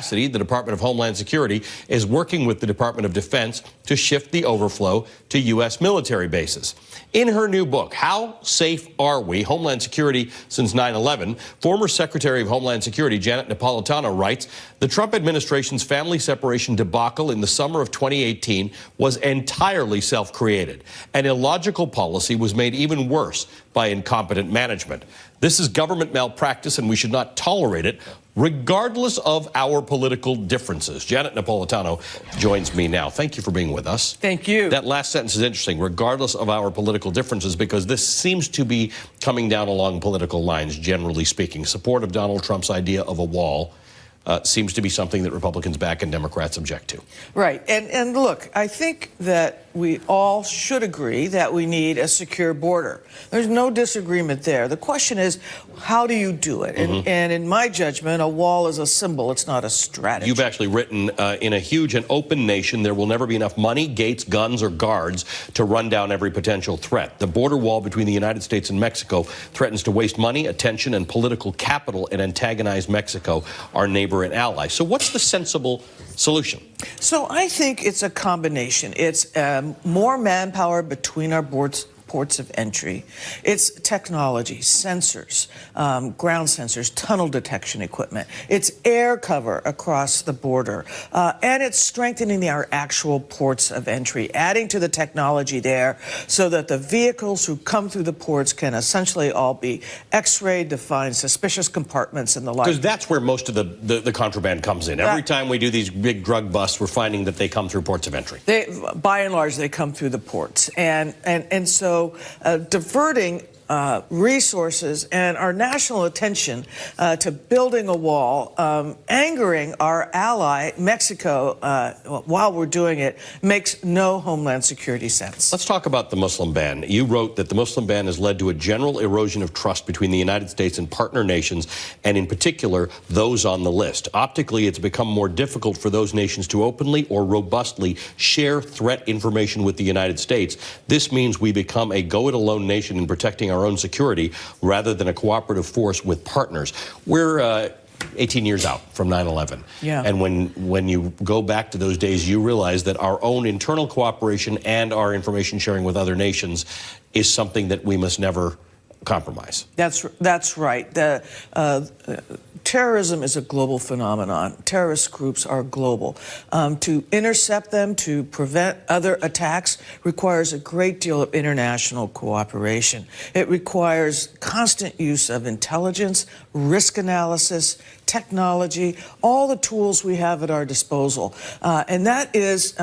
The Department of Homeland Security is working with the Department of Defense to shift the overflow to U.S. military bases. In her new book, How Safe Are We? Homeland Security Since 9/11, former Secretary of Homeland Security Janet Napolitano writes, the Trump administration's family separation debacle in the summer of 2018 was entirely self-created. An illogical policy was made even worse by incompetent management. This is government malpractice, and we should not tolerate it, regardless of our political differences. Janet Napolitano joins me now. Thank you for being with us. Thank you. That last sentence is interesting, regardless of our political differences, because this seems to be coming down along political lines, generally speaking. Support of Donald Trump's idea of a wall seems to be something that Republicans back and Democrats object to. Right. And look, I think that we all should agree that we need a secure border. There's no disagreement there. The question is, how do you do it? And in my judgment, a wall is a symbol. It's not a strategy. You've actually written, in a huge and open nation, there will never be enough money, gates, guns, or guards to run down every potential threat. The border wall between the United States and Mexico threatens to waste money, attention, and political capital and antagonize Mexico, our neighbor and ally. So what's the sensible solution? So I think it's a combination. It's more manpower between our ports of entry. It's technology, sensors, ground sensors, tunnel detection equipment. It's air cover across the border. And it's strengthening our actual ports of entry, adding to the technology there so that the vehicles who come through the ports can essentially all be X-rayed to find suspicious compartments and the like. Because that's where most of the contraband comes in. Every time we do these big drug busts, we're finding that they come through ports of entry. By and large, they come through the ports. And so diverting resources and our national attention to building a wall, angering our ally, Mexico, while we're doing it, makes no Homeland Security sense. Let's talk about the Muslim ban. You wrote that the Muslim ban has led to a general erosion of trust between the United States and partner nations, and in particular, those on the list. Optically, it's become more difficult for those nations to openly or robustly share threat information with the United States. This means we become a go-it-alone nation in protecting our own security rather than a cooperative force with partners. We're 18 years out from 9/11. Yeah. And when you go back to those days, you realize that our own internal cooperation and our information sharing with other nations is something that we must never compromise. That's right. Terrorism is a global phenomenon. Terrorist groups are global. To intercept them, to prevent other attacks, requires a great deal of international cooperation. It requires constant use of intelligence, risk analysis, technology, all the tools we have at our disposal. And that is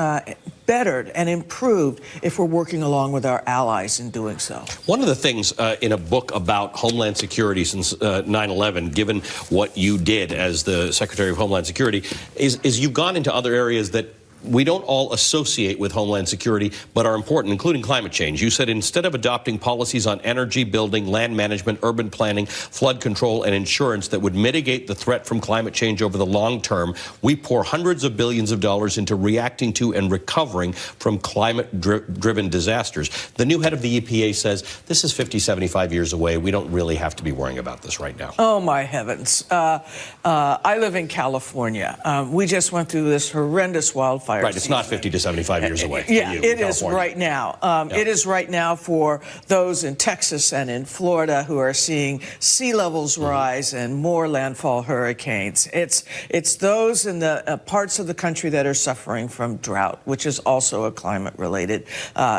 bettered and improved if we're working along with our allies in doing so. One of the things in a book about Homeland Security since 9/11, given what you did as the Secretary of Homeland Security, is you've gone into other areas that we don't all associate with Homeland Security, but are important, including climate change. You said instead of adopting policies on energy, building, land management, urban planning, flood control, and insurance that would mitigate the threat from climate change over the long term, we pour hundreds of billions of dollars into reacting to and recovering from climate-driven disasters. The new head of the EPA says this is 50, 75 years away. We don't really have to be worrying about this right now. Oh, my heavens. I live in California. We just went through this horrendous wildfire. Right, it's not 50 to 75 years away. Yeah, it is right now. It is right now for those in Texas and in Florida who are seeing sea levels rise and more landfall hurricanes. It's those in the parts of the country that are suffering from drought, which is also a climate-related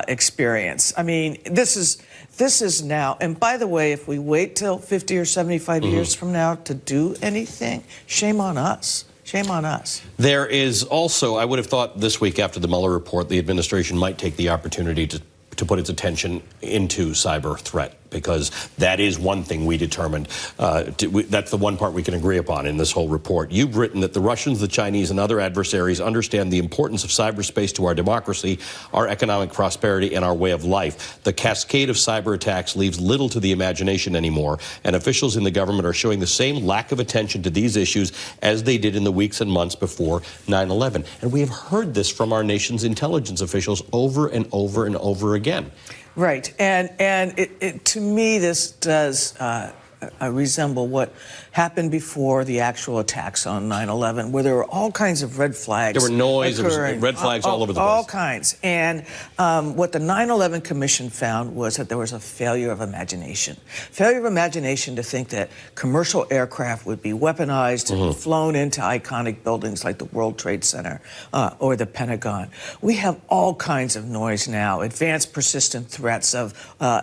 experience. I mean, this is now, and by the way, if we wait till 50 or 75 years from now to do anything, shame on us. Shame on us. There is also, I would have thought this week after the Mueller report, the administration might take the opportunity to put its attention into cyber threat, because that is one thing we determined. That's the one part we can agree upon in this whole report. You've written that the Russians, the Chinese, and other adversaries understand the importance of cyberspace to our democracy, our economic prosperity, and our way of life. The cascade of cyber attacks leaves little to the imagination anymore, and officials in the government are showing the same lack of attention to these issues as they did in the weeks and months before 9/11. And we have heard this from our nation's intelligence officials over and over and over again. Right, and to me, this does resemble what happened before the actual attacks on 9/11, where there were all kinds of red flags. There were noise, there was occurring, red flags all over the place. All kinds. And what the 9/11 Commission found was that there was a failure of imagination. Failure of imagination to think that commercial aircraft would be weaponized and flown into iconic buildings like the World Trade Center or the Pentagon. We have all kinds of noise now, advanced persistent threats of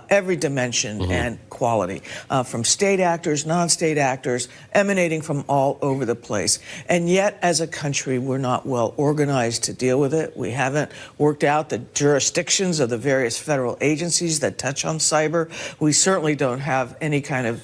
every dimension and quality, from state actors, non-state actors, emanating from all over the place. And yet, as a country, we're not well organized to deal with it. We haven't worked out the jurisdictions of the various federal agencies that touch on cyber. We certainly don't have any kind of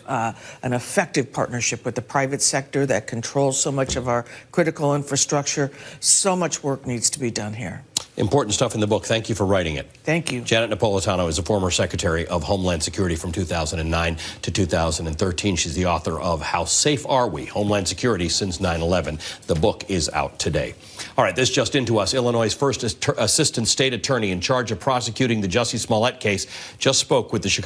an effective partnership with the private sector that controls so much of our critical infrastructure. So much work needs to be done here. Important stuff in the book. Thank you for writing it. Thank you. Janet Napolitano is a former Secretary of Homeland Security from 2009 to 2013. She's the author of How Safe Are We? Homeland Security Since 9/11. The book is out today. All right, this just into us. Illinois' first assistant state attorney in charge of prosecuting the Jussie Smollett case just spoke with the Chicago